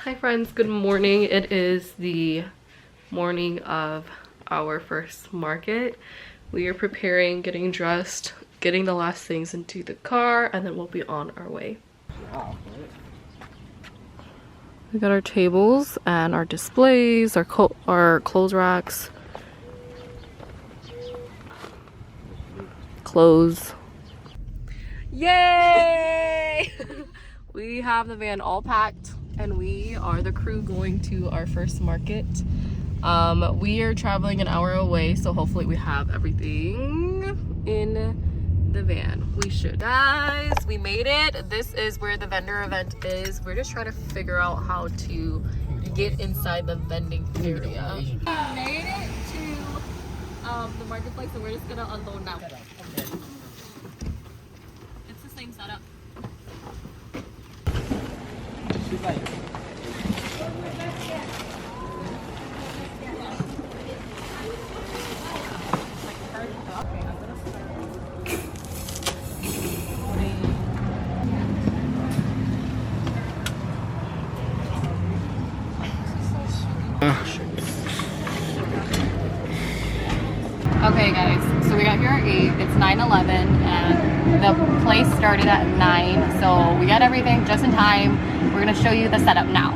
Hi friends, good morning. It is the morning of our first market. We are preparing, getting dressed, getting the last things into the car, and then we'll be on our way. We got our tables and our displays, our clothes racks, clothes. Yay! We have the van all packed and we are the crew going to our first market. We are traveling an hour away, so hopefully we have everything in the van. We should. Guys, we made it. This is where the vendor event is. We're just trying to figure out how to get inside the vending area. We made it to the marketplace, and we're just gonna unload now. It's the same setup. Okay guys, so we got here at 8, it's 9:11 and the place started at 9, so we got everything just in time. We're gonna show you the setup now.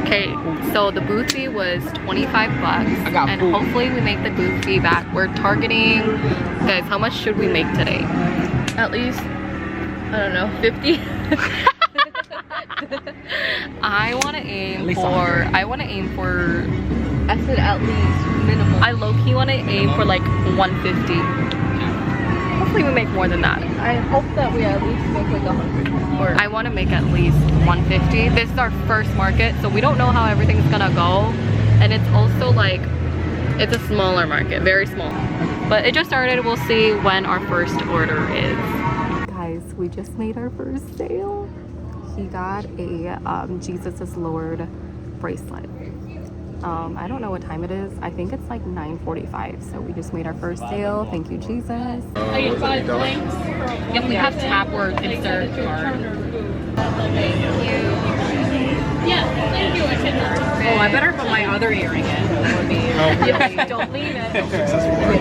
Okay, so the booth fee was 25 bucks, and hopefully we make the booth fee back. We're targeting, guys, how much should we make today? At least, I don't know, 50? I want to aim for, I said at least minimum. I low-key want to aim for like 150. Hopefully we make more than that. I hope that we at least make like 100. I want to make at least 150. This is our first market, so we don't know how everything's gonna go. And it's also like, it's a smaller market, very small. But it just started, we'll see when our first order is. Guys, we just made our first sale. He got a Jesus is Lord bracelet. I don't know what time it is. I think it's like 9:45. So we just made our first sale. Thank you, Jesus. Oh, you bought links? Yep, we have tap or insert card. Thank you. Yeah, thank you. Oh, I better put my other earring in. That would be Yeah, don't leave it. a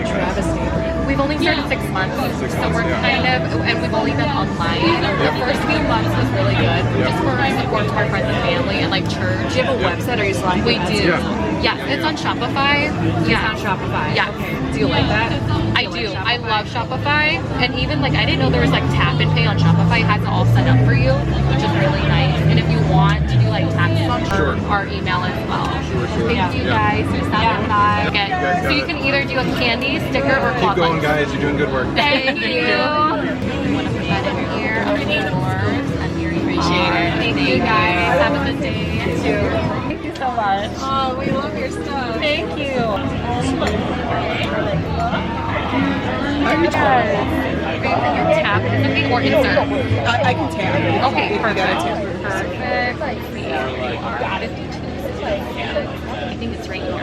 travesty. We've only started 6 months, so we're kind of, and we've only been online. The first few months was really good, just for support to our friends and family and like church. Do you have a website or are you selling? We do. Yeah, it's on Shopify. Yeah, on Shopify. Yeah. Okay. Do you like that? I do. I love Shopify, and even like I didn't know there was like tap and pay on Shopify. It has it all set up for you, which is really nice. And if you want to do like taxes on our email as well. Thank you guys for stopping by. Okay. So you can either do a candy, sticker, or cloth. Keep going, guys. You're doing good work. Thank you. We want to put that in here. Okay, I really appreciate it. Thank you guys. Have a good day. You too. Thank you so much. Oh, we love your stuff. Thank you. Tap something or insert? I can tap. Okay, perfect. Perfect. I think it's right here.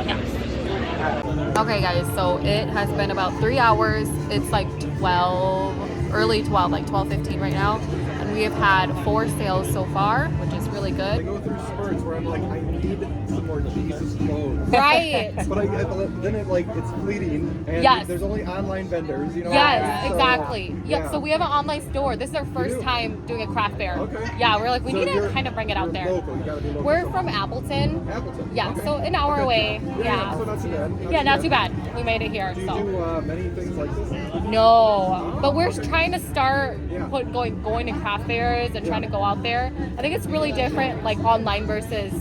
Yeah. Okay guys, so it has been about 3 hours. It's like 12, early 12, like 12:15 right now. And we have had 4 sales so far, which is really I good. go through spurts where I'm like, I need some more Jesus clothes. Right. But then it's fleeting, and Yes. there's only online vendors, you know? Yes, so, exactly. Yeah, so we have an online store. This is our first time doing a craft fair. Okay. Yeah, we're like, we So need to you're- kind of bring it out there. Local. You gotta be local. We're from Appleton. Appleton. Yeah, Okay. so an hour away. Yeah. So not too bad. Yeah, not too bad. We made it here. Do you So do many things like this? no, but we're trying to start Yeah. going to craft fairs and trying to go out there. I think it's really different, like online versus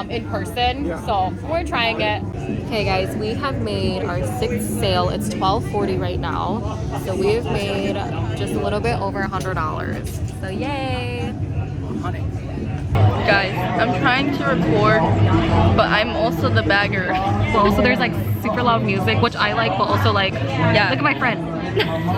in person. Yeah. So we're trying it. Okay, guys, we have made our 6th sale. It's $12.40 right now. So we have made just a little bit over $100. So yay! Honey. Guys, I'm trying to record, but I'm also the bagger. But also there's like super loud music, which I like, but also like, yeah. Look at my friend.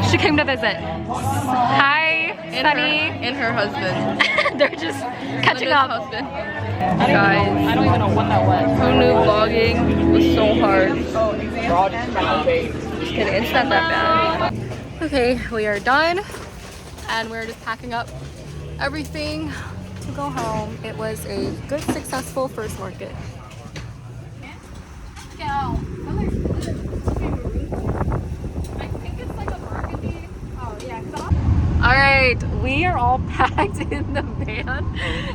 She came to visit. Hi, Sunny. And her husband. They're just catching up. Husband. Guys, I don't even know what that was. who knew vlogging was so hard? Just kidding, it's not that bad. Okay, we are done. And we're just packing up everything to go home. It was a good, successful first market. All right, we are all packed in the van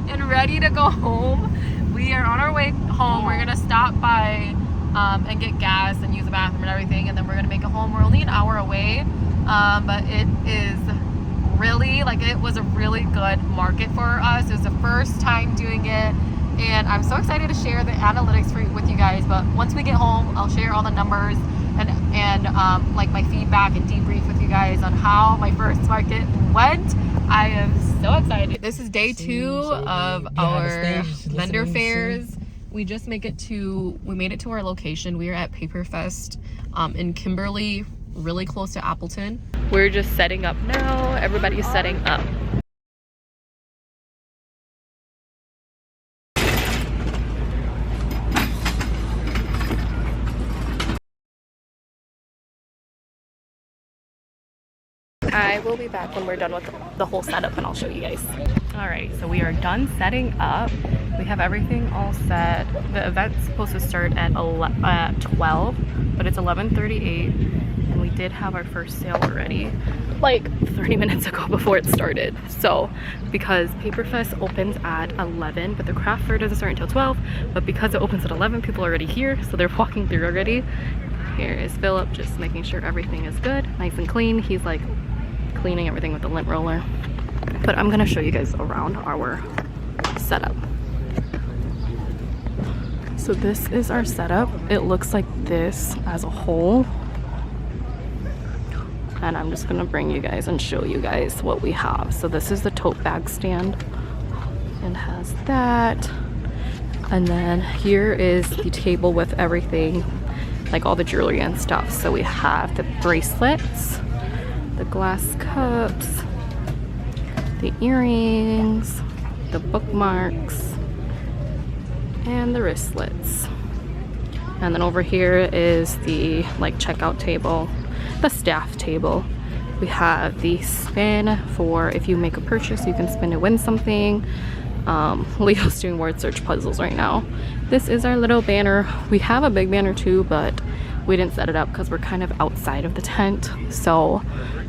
and ready to go home. We are on our way home. We're gonna stop by and get gas and use the bathroom and everything, and then we're gonna make it home. We're only an hour away, but it is really, like, it was a really good market for us. It was the first time doing it, and I'm so excited to share the analytics with you guys. But once we get home, I'll share all the numbers and like my feedback and debrief with you guys on how my first market went. I am so excited. This is day 2 of our vendor fairs. We just made it to our location. We are at Paper Fest in Kimberly, really close to Appleton. We're just setting up now. Everybody's setting up. I will be back when we're done with the whole setup and I'll show you guys. All right, so we are done setting up. We have everything all set. The event's supposed to start at 12, but it's 11:38, and we did have our first sale already, like 30 minutes ago before it started. So, because Paper Fest opens at 11, but the craft fair doesn't start until 12, but because it opens at 11, people are already here, so they're walking through already. Here is Philip, just making sure everything is good, nice and clean. He's like cleaning everything with the lint roller. But I'm gonna show you guys around our setup. So this is our setup. It looks like this as a whole. And I'm just gonna bring you guys and show you guys what we have. So this is the tote bag stand. It has that. And then here is the table with everything, like all the jewelry and stuff. So we have the bracelets, the glass cups, the earrings, the bookmarks, and the wristlets. And then over here is the like checkout table, the staff table. We have the spin for if you make a purchase, you can spin to win something. Leo's doing word search puzzles right now. This is our little banner. We have a big banner too, but we didn't set it up because we're kind of outside of the tent. So,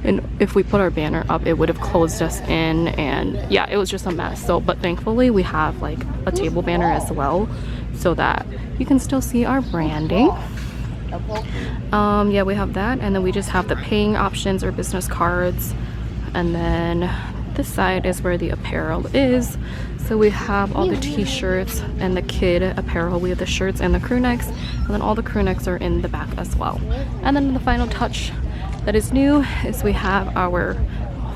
and if we put our banner up, it would have closed us in, and yeah, it was just a mess. So, but thankfully we have like a table banner as well, so that you can still see our branding. Yeah, we have that, and then we just have the paying options or business cards, and then this side is where the apparel is. So we have all the t-shirts and the kid apparel. We have the shirts and the crew necks, and then all the crew necks are in the back as well. And then the final touch that is new is we have our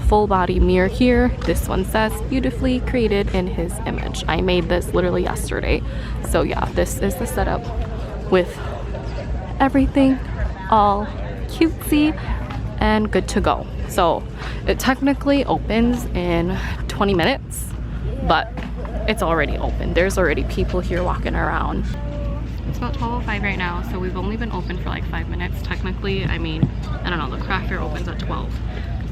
full body mirror here. This one says beautifully created in his image. I made this literally yesterday. So yeah, this is the setup with everything all cutesy and good to go. So it technically opens in 20 minutes, but it's already open. There's already people here walking around. It's about 12:05 right now, so we've only been open for like 5 minutes technically. I mean, I don't know, the craft fair opens at 12.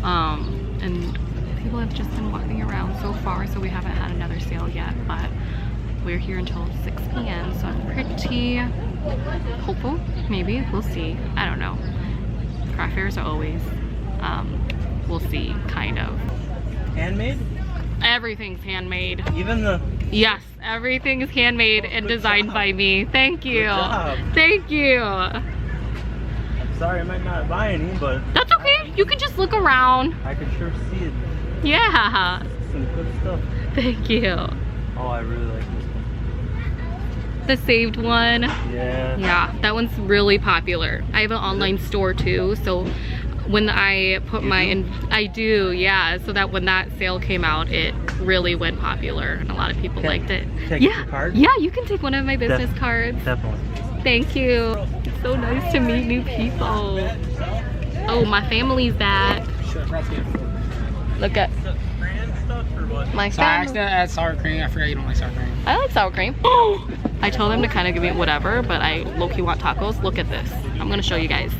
And people have just been walking around so far, so we haven't had another sale yet, but we're here until 6 p.m. so I'm pretty hopeful. Maybe, we'll see. I don't know. Craft fairs are always, we'll see, kind of. Handmade? Everything's handmade. Even the... Yes, everything is handmade and designed by me. Thank you. Good job. Thank you. I'm sorry I might not buy any, but... That's okay. You can just look around. I can sure see it. Yeah. Some good stuff. Thank you. Oh, I really like this one. The saved one. Yeah. Yeah, that one's really popular. I have an online store too, so when I put my I do, yeah, so that when that sale came out, it really went popular and a lot of people liked it. Take Yeah, your card? yeah, you can take one of my business cards. Definitely. Thank you. It's so nice to meet new people. Oh, my family's back. Look at my Sorry, I family. accidentally add sour cream. I forgot you don't like sour cream. I like sour cream. I told them to kind of give me whatever, but I low-key want tacos. Look at this. I'm gonna show you guys.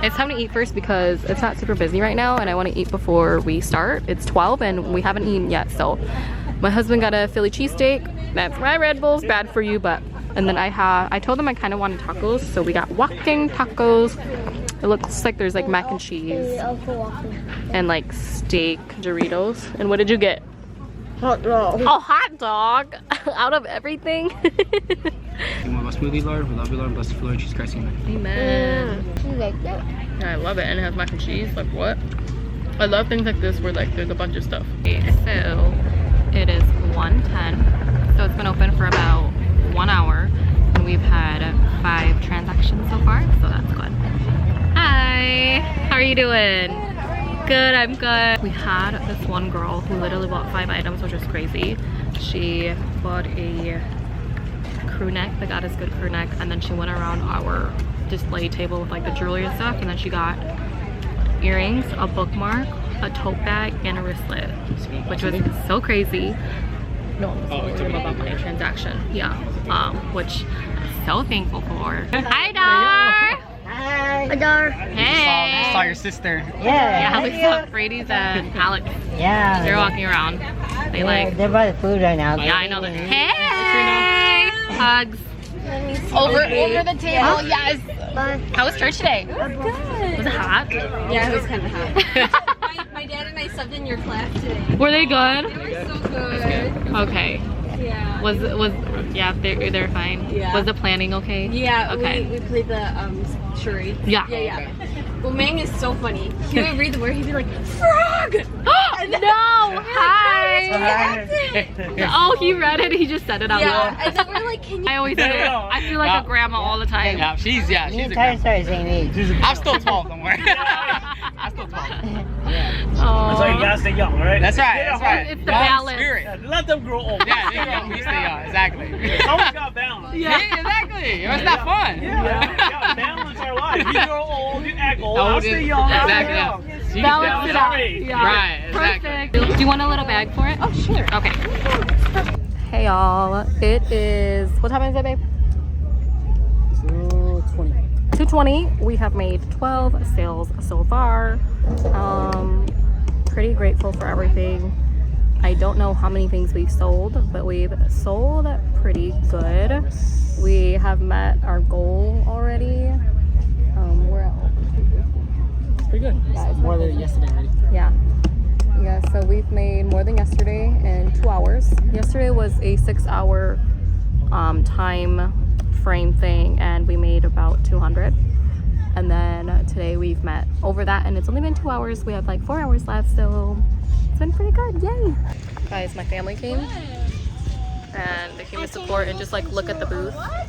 It's time to eat first because it's not super busy right now and I want to eat before we start. It's 12 and we haven't eaten yet, so my husband got a Philly cheesesteak. That's my Red Bull's bad for you, but and then I told them I kind of wanted tacos, so we got walking tacos. It looks like there's like mac and cheese and like steak Doritos. And what did you get? Hot dog. Oh, hot dog! Out of everything. You want a smoothie, Lord? We love you, Lord. Bless the Lord. Jesus Christ. Amen. Amen. Yeah, I love it, and it has mac and cheese. Like what? I love things like this where like there's a bunch of stuff. Okay, so it is 1:10. So it's been open for about 1 hour, and we've had 5 transactions so far. So that's good. Hi, how are you doing? Good, I'm good. We had this one girl who literally bought 5 items, which was crazy. She bought a crew neck, the God is Good crew neck, and then she went around our display table with like the jewelry and stuff, and then she got earrings, a bookmark, a tote bag, and a wristlet, which was so crazy. No, I'm just telling about my transaction. Yeah, which I'm so thankful for. Hi, Dar! Hi, Dar. Hey! Saw your sister. Yeah, we saw Brady's and Alex. Yeah. They're walking around. They like. They're by the food right now. Yeah, I know that. Hey! Hugs. Over the table, yes. How was church today? Good. Was it hot? Yeah, it was kind of hot. my dad and I subbed in your class today. Were they good? They were so good. Okay. Yeah. Yeah, they're fine. Yeah. Was the planning okay? Yeah. Okay. We played the charades. Yeah. Yeah. Well, Mang is so funny. He would read the word. He'd be like, frog. No! Hi! Oh, he read it. He just said it out loud. Yeah. And then we're like, can you? I always say it. I feel like a grandma all the time. Yeah, she's Me a and Tyler grandma. started the same age. I'm still 12, don't worry. I'm still 12. That's why you gotta stay young, right? That's right, that's right. It's the Young balance. Spirit. Let them grow old. Yeah, there you go. We stay young, exactly. Always got balance. Yeah. Yeah, exactly. It's not fun. Yeah, balance our life. You grow old, you act old. Oh, I'll stay young. I'll stay exactly. young. Yeah. She's Balance it out. Right. Yeah. Right, exactly. Perfect. Do you want a little bag for it? Oh, sure. Okay. Hey y'all, it is, what time is it, babe? 2:20. We have made 12 sales so far. Pretty grateful for everything. I don't know how many things we've sold, but we've sold pretty good. We have met our goal already. We're at Pretty good. More than yesterday already. yeah, so we've made more than yesterday in 2 hours. Yesterday was a 6-hour time frame thing, and we made about 200. And then today we've met over that, and it's only been 2 hours. We have like 4 hours left, so it's been pretty good. Yay! Guys, my family came, and they came to support and just like look at the booth. I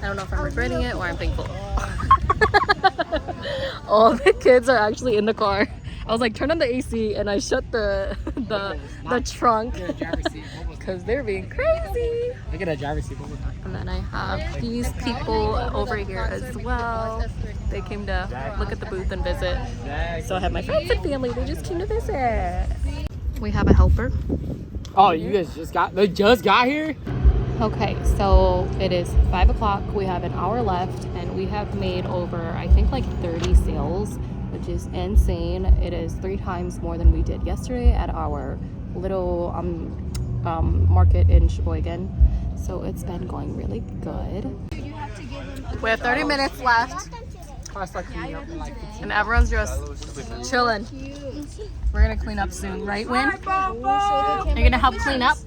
don't know if I'm regretting it or I'm thankful. All the kids are actually in the car. I was like, turn on the AC, and I shut the trunk because they're being crazy. Look at that driver's seat. And then I have these people over here as well. They came to look at the booth and visit. So I have my friends and family. They just came to visit. We have a helper. Oh, you guys they just got here? Okay, so it is 5 o'clock. We have an hour left, and we have made over, I think, like 30 sales, which is insane. It is 3 times more than we did yesterday at our little market in Sheboygan. So it's been going really good. We have 30 minutes left, and everyone's just chilling. We're gonna clean up soon, right, Win? You're gonna help clean up?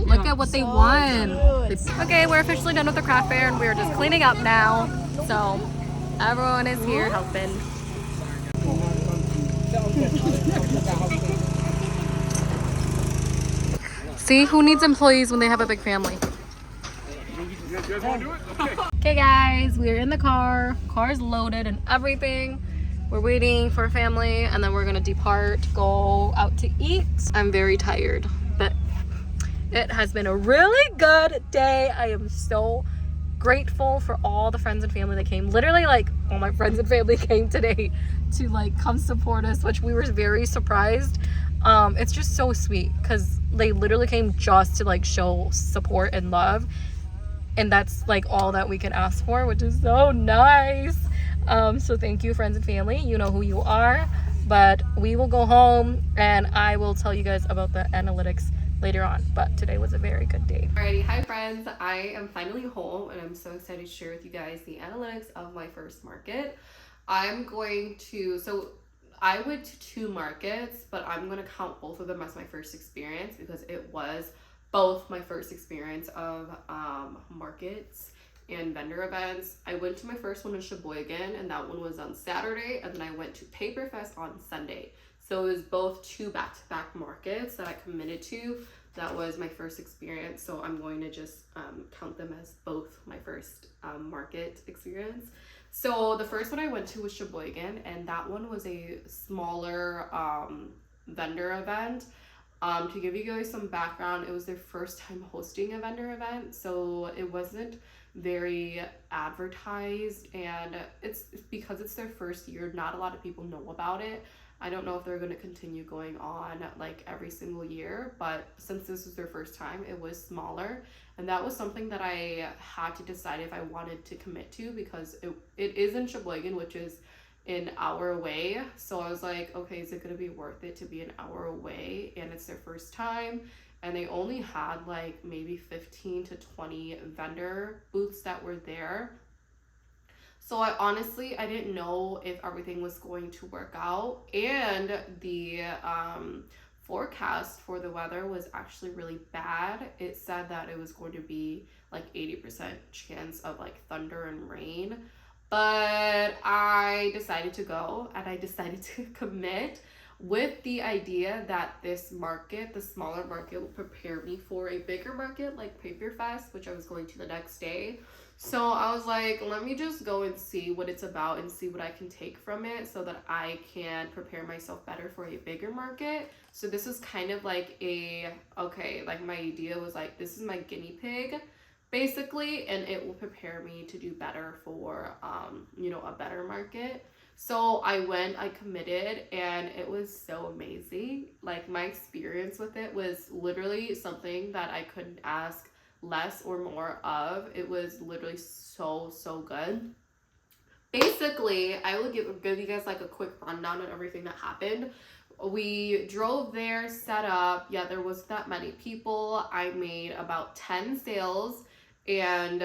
Look at what they won. Okay, we're officially done with the craft fair, and we're just cleaning up now. So everyone is here helping. See, who needs employees when they have a big family? Okay guys, we're in the car. Car's loaded and everything. We're waiting for family and then we're gonna depart, go out to eat. I'm very tired, but it has been a really good day. I am so grateful for all the friends and family that came. Literally, like, all my friends and family came today to like come support us, which we were very surprised. It's just so sweet because they literally came just to like show support and love, and that's like all that we can ask for, which is so nice. So thank you, friends and family. You know who you are. But we will go home and I will tell you guys about the analytics later on. But today was a very good day. Alrighty, hi friends. I am finally home and I'm so excited to share with you guys the analytics of my first market. So I went to 2 markets, but I'm going to count both of them as my first experience because it was both my first experience of markets and vendor events. I went to my first one in Sheboygan, and that one was on Saturday, and then I went to Paperfest on Sunday. So it was both 2 back-to-back markets that I committed to. That was my first experience, so I'm going to just count them as both my first market experience. So the first one I went to was Sheboygan, and that one was a smaller vendor event. To give you guys some background, it was their first time hosting a vendor event, so it wasn't very advertised, and it's because it's their first year, not a lot of people know about it. I don't know if they're going to continue going on like every single year, but since this was their first time, it was smaller, and that was something that I had to decide if I wanted to commit to because it is in Sheboygan, which is an hour away. So I was like, okay, is it going to be worth it to be an hour away? And it's their first time, and they only had like maybe 15 to 20 vendor booths that were there. So I didn't know if everything was going to work out, and the forecast for the weather was actually really bad. It said that it was going to be like 80% chance of like thunder and rain. But I decided to go, and I decided to commit with the idea that this market, the smaller market, will prepare me for a bigger market like Paperfest, which I was going to the next day. So I was like, let me just go and see what it's about and see what I can take from it so that I can prepare myself better for a bigger market. So this is kind of like my idea was like, this is my guinea pig, basically, and it will prepare me to do better for a better market. So I went, I committed, and it was so amazing. Like, my experience with it was literally something that I couldn't ask less or more of. It was literally so good. Basically, I will give you guys like a quick rundown on everything that happened. We drove there, set up. Yeah, there wasn't that many people. I made about 10 sales, and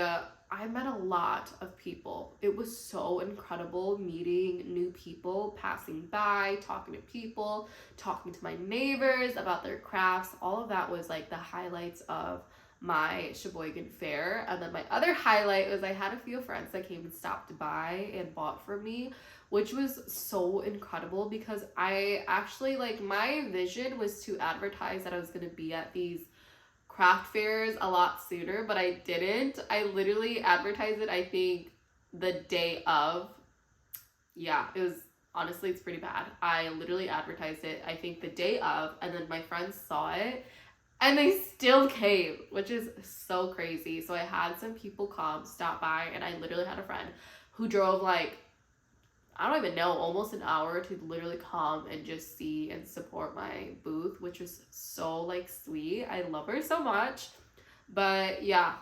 I met a lot of people. It was so incredible meeting new people, passing by, talking to people, talking to my neighbors about their crafts. All of that was like the highlights of my Sheboygan fair. And then my other highlight was I had a few friends that came and stopped by and bought from me, which was so incredible because I actually, like, my vision was to advertise that I was going to be at these craft fairs a lot sooner, but I didn't. I literally advertised it, I think, the day of. Yeah, it was, honestly, it's pretty bad. I literally advertised it, I think, the day of, and then my friends saw it, and they still came, which is so crazy. So I had some people stop by, and I literally had a friend who drove, like, I don't even know, almost an hour to literally come and just see and support my booth, which was so, like, sweet. I love her so much. But yeah,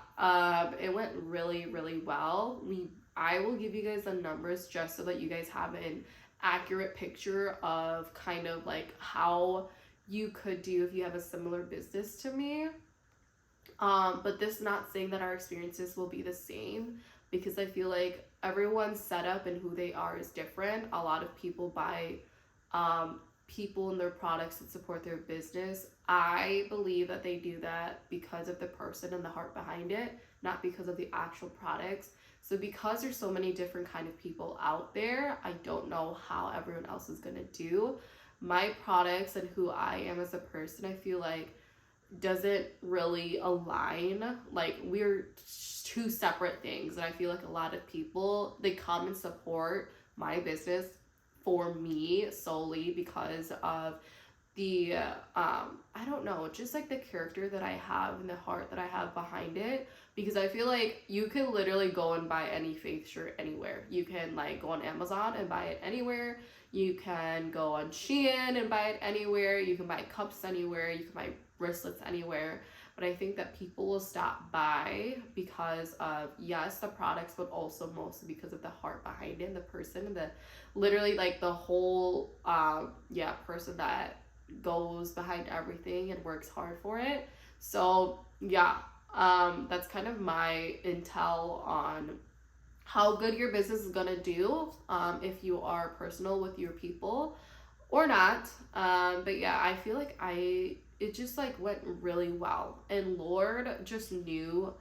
it went really well. I will give you guys the numbers just so that you guys have an accurate picture of kind of like how you could do if you have a similar business to me. But this is not saying that our experiences will be the same, because I feel like everyone's setup and who they are is different. A lot of people buy people and their products that support their business. I believe that they do that because of the person and the heart behind it, not because of the actual products. So because there's so many different kind of people out there, I don't know how everyone else is gonna do. My products and who I am as a person, I feel like doesn't really align. Like, we're two separate things, and I feel like a lot of people, they come and support my business for me solely because of the I don't know, just like the character that I have and the heart that I have behind it. Because I feel like you can literally go and buy any fake shirt anywhere. You can like go on Amazon and buy it anywhere. You can go on Shein and buy it anywhere. You can buy cups anywhere. You can buy bracelets anywhere. But I think that people will stop by because of, yes, the products, but also mostly because of the heart behind it, and the person, and the literally like the whole person that goes behind everything and works hard for it. So yeah, that's kind of my intel on how good your business is gonna do, if you are personal with your people or not. But yeah, I feel like it just like went really well, and Lord just knew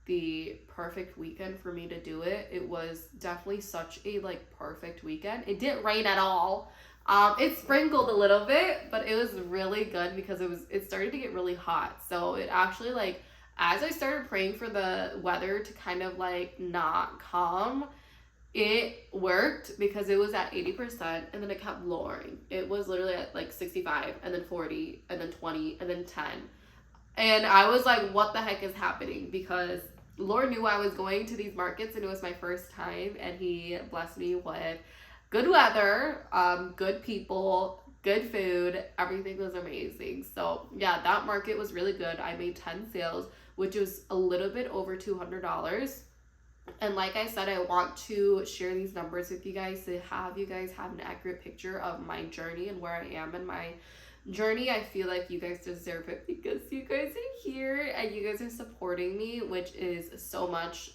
the perfect weekend for me to do it. It was definitely such a like perfect weekend. It didn't rain at all. It sprinkled a little bit, but it was really good because it started to get really hot. So it actually, like, as I started praying for the weather to kind of like not come, it worked because it was at 80% and then it kept lowering. It was literally at like 65 and then 40 and then 20 and then 10. And I was like, what the heck is happening? Because Lord knew I was going to these markets and it was my first time, and he blessed me with good weather, good people, good food. Everything was amazing. So yeah, that market was really good. I made 10 sales, which was a little bit over $200. And like I said, I want to share these numbers with you guys to have you guys have an accurate picture of my journey and where I am in my journey. I feel like you guys deserve it because you guys are here and you guys are supporting me, which is so much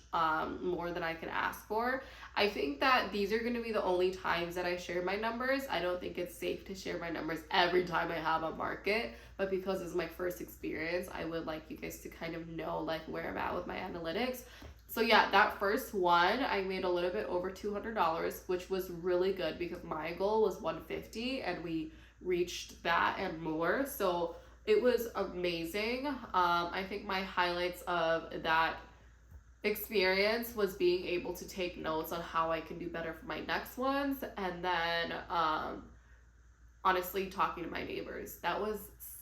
more than I can ask for. I think that these are going to be the only times that I share my numbers. I don't think it's safe to share my numbers every time I have a market, but because it's my first experience, I would like you guys to kind of know like where I'm at with my analytics. So yeah, that first one, I made a little bit over $200, which was really good because my goal was $150 and we reached that and more. So it was amazing. I think my highlights of that experience was being able to take notes on how I can do better for my next ones, and then honestly talking to my neighbors. That was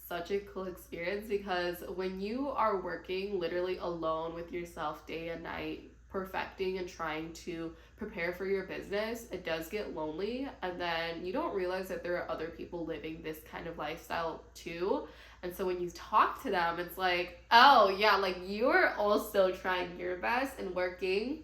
such a cool experience because when you are working literally alone with yourself day and night, perfecting and trying to prepare for your business, it does get lonely, and then you don't realize that there are other people living this kind of lifestyle too. And so when you talk to them, it's like, oh yeah, like you're also trying your best and working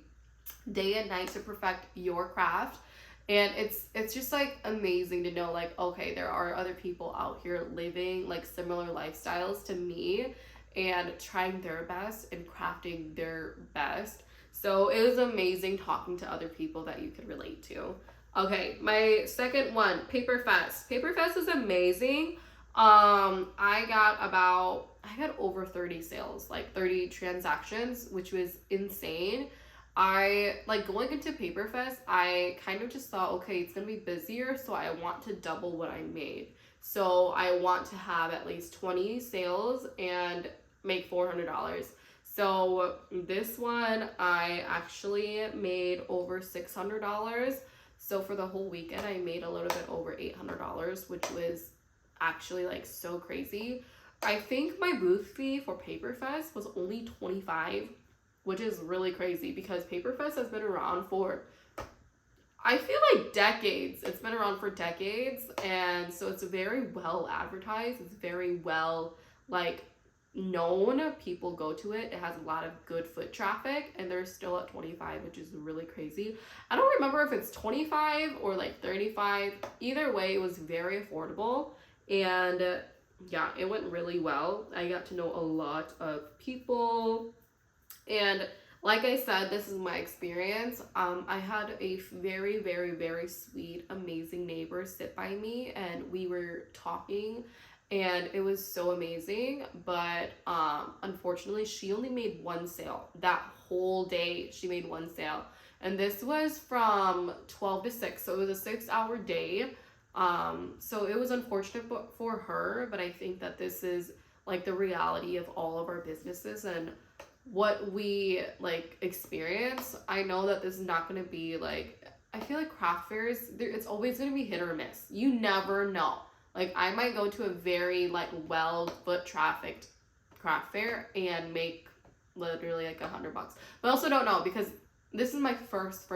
day and night to perfect your craft. And it's just like amazing to know like, okay, there are other people out here living like similar lifestyles to me and trying their best and crafting their best. So it was amazing talking to other people that you could relate to. Okay, my second one, Paper Fest. Paper Fest is amazing. I got over 30 sales, like 30 transactions, which was insane. I like going into Paper Fest, I kind of just thought, okay, it's gonna be busier, so I want to double what I made. So I want to have at least 20 sales and make $400. So this one, I actually made over $600. So for the whole weekend, I made a little bit over $800, which was actually like so crazy. I think my booth fee for Paper Fest was only $25, which is really crazy because Paper Fest has been around for, I feel like decades. It's been around for decades, and so it's very well advertised. It's very well like known. People go to it. It has a lot of good foot traffic, and they're still at 25, which is really crazy. I don't remember if it's 25 or like 35. Either way, it was very affordable, and yeah, it went really well. I got to know a lot of people, and like I said, this is my experience. I had a very, very, very sweet, amazing neighbor sit by me, and we were talking, and it was so amazing. But unfortunately, she only made one sale that whole day. She made one sale, and this was from 12 to 6, so it was a 6-hour day. So it was unfortunate for her, but I think that this is like the reality of all of our businesses and what we like experience, I know that this is not going to be like, I feel like craft fairs, it's always going to be hit or miss. You never know. Like I might go to a very like well foot trafficked craft fair and make literally like $100, but I also don't know because this is my first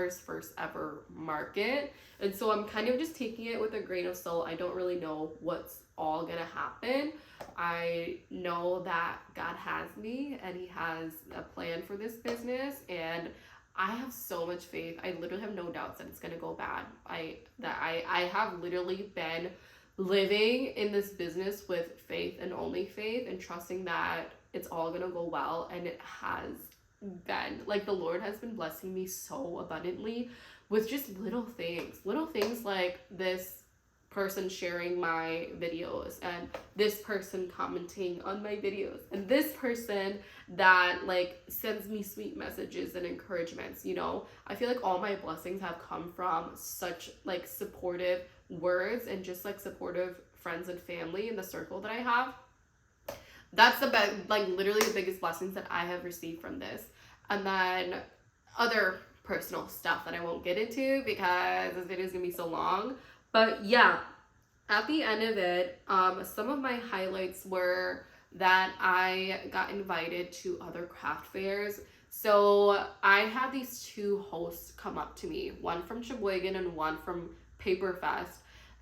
ever market, and so I'm kind of just taking it with a grain of salt. I don't really know what's all gonna happen. I know that God has me and he has a plan for this business, and I have so much faith. I literally have no doubts that it's gonna go bad. I have literally been living in this business with faith and only faith and trusting that it's all gonna go well, and it has been. Like the Lord has been blessing me so abundantly with just little things like this person sharing my videos and this person commenting on my videos and this person that like sends me sweet messages and encouragements. You know, I feel like all my blessings have come from such like supportive words and just like supportive friends and family in the circle that I have. That's the best, like literally the biggest blessings that I have received from this. And then other personal stuff that I won't get into because this video is gonna be so long. But yeah, at the end of it, some of my highlights were that I got invited to other craft fairs. So I had these two hosts come up to me, one from Sheboygan and one from Paperfest.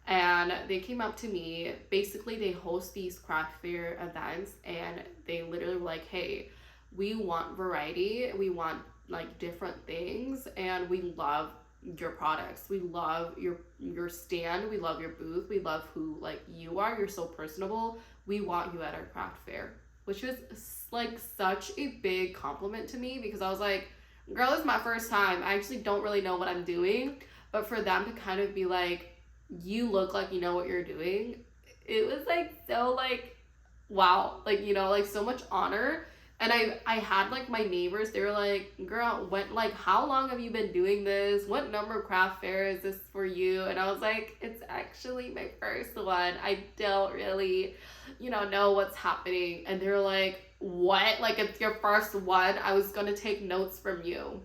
And they came up to me. Basically, they host these craft fair events, and they literally were like, hey, we want variety. We want like different things, and we love your products. We love your stand. We love your booth. We love who like you are. You're so personable. We want you at our craft fair, which was like such a big compliment to me because I was like, girl, this is my first time. I actually don't really know what I'm doing. But for them to kind of be like, you look like you know what you're doing, it was like so like wow, like you know, like so much honor. And I had like my neighbors, they were like, girl, like how long have you been doing this? What number of craft fair is this for you? And I was like, it's actually my first one. I don't really, you know what's happening. And they were like, what? Like it's your first one? I was gonna take notes from you.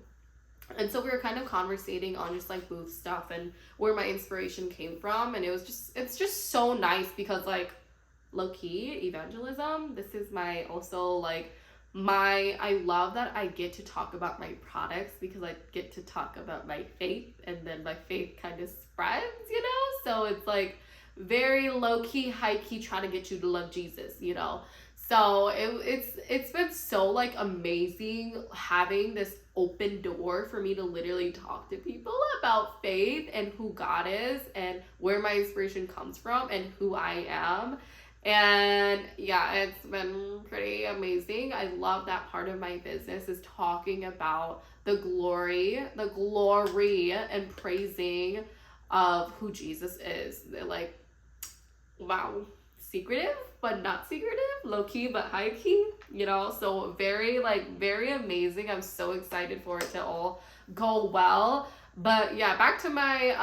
And so we were kind of conversating on just like booth stuff and where my inspiration came from. And it's just so nice because like low-key evangelism, this is my also like I love that I get to talk about my products because I get to talk about my faith, and then my faith kind of spreads, you know? So it's like very low-key, high-key trying to get you to love Jesus, you know? So it's been so like amazing having this open door for me to literally talk to people about faith and who God is and where my inspiration comes from and who I am. And yeah, it's been pretty amazing. I love that part of my business is talking about the glory and praising of who Jesus is. Like, wow, secretive but not secretive, low-key but high-key, you know? So very amazing. I'm so excited for it to all go well. But yeah, back to my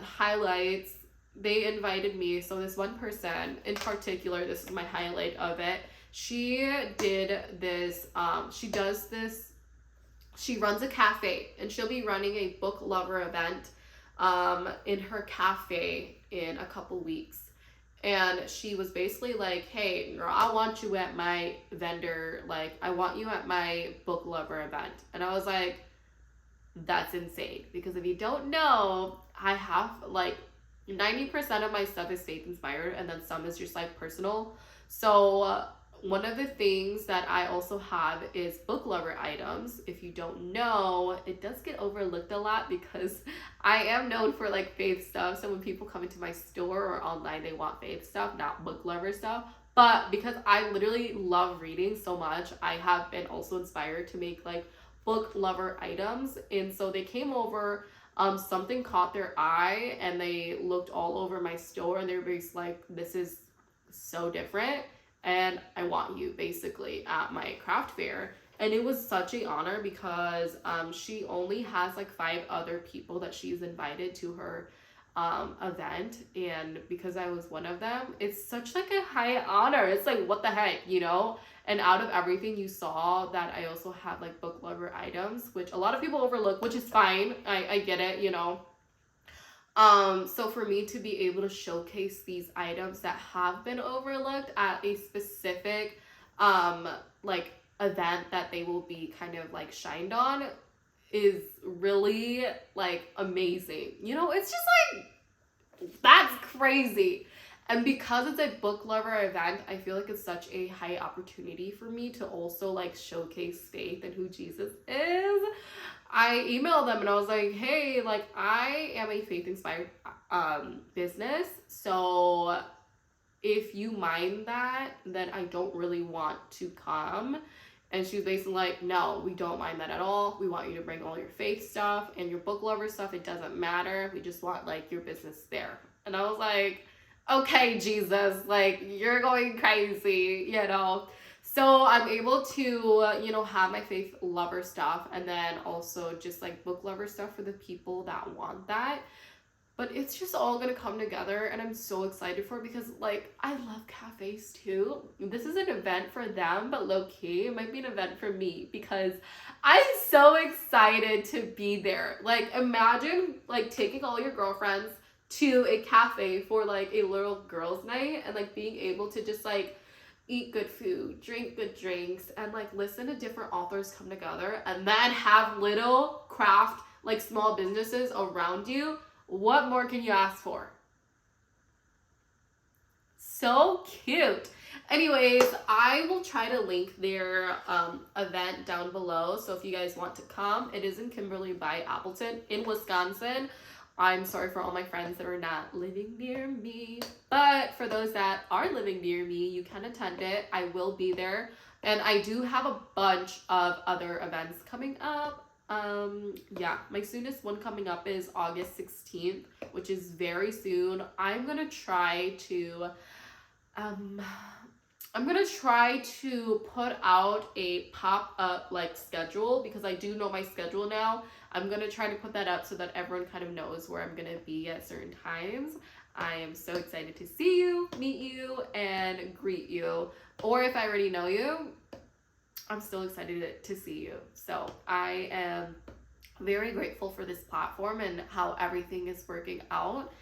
highlights. They invited me, so this one person in particular, this is my highlight of it. She did this, she runs a cafe, and she'll be running a book lover event in her cafe in a couple weeks. And she was basically like, hey, girl, I want you at my vendor, like, I want you at my book lover event. And I was like, that's insane. Because if you don't know, I have, like, 90% of my stuff is faith inspired, and then some is just, like, personal. So one of the things that I also have is book lover items. If you don't know, it does get overlooked a lot because I am known for like faith stuff. So when people come into my store or online, they want faith stuff, not book lover stuff. But because I literally love reading so much, I have been also inspired to make like book lover items. And so they came over, something caught their eye, and they looked all over my store, and they were basically like, this is so different, and I want you basically at my craft fair. And it was such an honor because she only has like 5 other people that she's invited to her event, and because I was one of them, it's such like a high honor. It's like, what the heck, you know? And out of everything you saw, that I also have like book lover items, which a lot of people overlook, which is fine. I get it, you know. So for me to be able to showcase these items that have been overlooked at a specific like event that they will be kind of like shined on is really like amazing. You know, it's just like, that's crazy. And because it's a book lover event, I feel like it's such a high opportunity for me to also like showcase faith and who Jesus is. I emailed them and I was like, hey, like I am a faith inspired business, so if you mind that, then I don't really want to come. And she was basically like, no, we don't mind that at all. We want you to bring all your faith stuff and your book lover stuff. It doesn't matter. We just want like your business there. And I was like, okay, Jesus, like you're going crazy, you know? So I'm able to, you know, have my faith lover stuff and then also just like book lover stuff for the people that want that. But it's just all gonna come together, and I'm so excited for it because like I love cafes too. This is an event for them, but low-key it might be an event for me because I'm so excited to be there. Like imagine like taking all your girlfriends to a cafe for like a little girls' night and like being able to just like eat good food, drink good drinks, and like listen to different authors come together and then have little craft like small businesses around you. What more can you ask for? So cute. Anyways, I will try to link their event down below. So if you guys want to come, it is in Kimberly by Appleton in Wisconsin. I'm sorry for all my friends that are not living near me, but for those that are living near me, you can attend it. I will be there. And I do have a bunch of other events coming up. Yeah, my soonest one coming up is August 16th, which is very soon. I'm gonna try to put out a pop-up like schedule because I do know my schedule now. I'm gonna try to put that up so that everyone kind of knows where I'm gonna be at certain times. I am so excited to see you, meet you, and greet you. Or if I already know you, I'm still excited to see you. So I am very grateful for this platform and how everything is working out.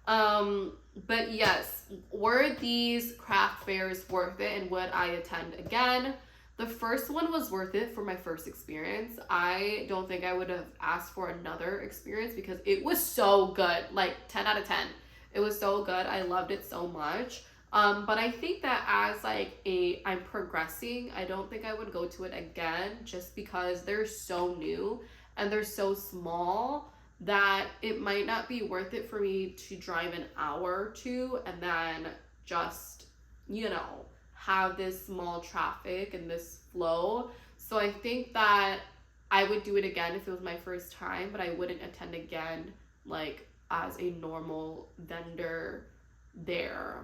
But yes, were these craft fairs worth it and would I attend again? The first one was worth it for my first experience. I don't think I would have asked for another experience because it was so good, like 10 out of 10. It was so good. I loved it so much. But I think that as like I'm progressing, I don't think I would go to it again just because they're so new and they're so small that it might not be worth it for me to drive an hour or two and then just, you know, have this small traffic and this flow. So I think that I would do it again if it was my first time, but I wouldn't attend again like as a normal vendor there.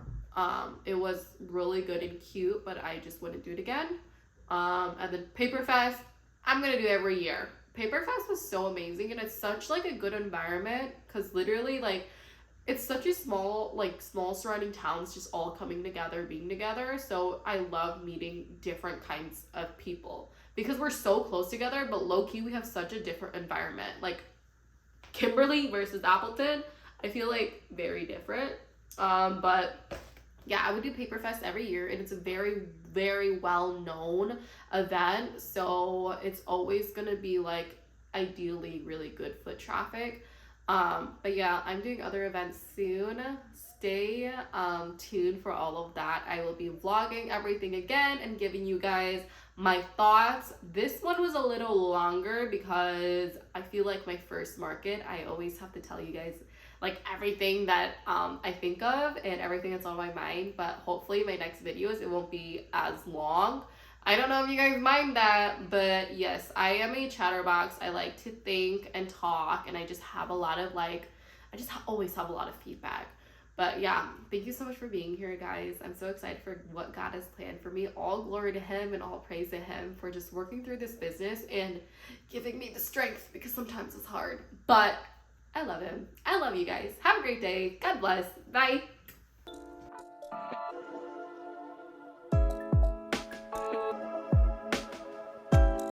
It was really good and cute, but I just wouldn't do it again. And then Paper Fest, I'm gonna do every year. Paper Fest was so amazing, and it's such like a good environment because literally like it's such a small surrounding towns just all coming together, being together. So I love meeting different kinds of people because we're so close together, but low-key we have such a different environment. Like Kimberly versus Appleton, I feel like very different. But yeah, I would do Paper Fest every year, and it's a very, very well-known event, so it's always gonna be like ideally really good foot traffic. But yeah, I'm doing other events soon. Stay tuned for all of that. I will be vlogging everything again and giving you guys my thoughts. This one was a little longer because I feel like my first market, I always have to tell you guys like everything that I think of and everything that's on my mind, but hopefully my next videos it won't be as long. I don't know if you guys mind that, but yes, I am a chatterbox. I like to think and talk, and I just have a lot of always have a lot of feedback. But yeah, thank you so much for being here, guys. I'm so excited for what God has planned for me. All glory to Him and all praise to Him for just working through this business and giving me the strength because sometimes it's hard. But I love him. I love you guys. Have a great day. God bless. Bye.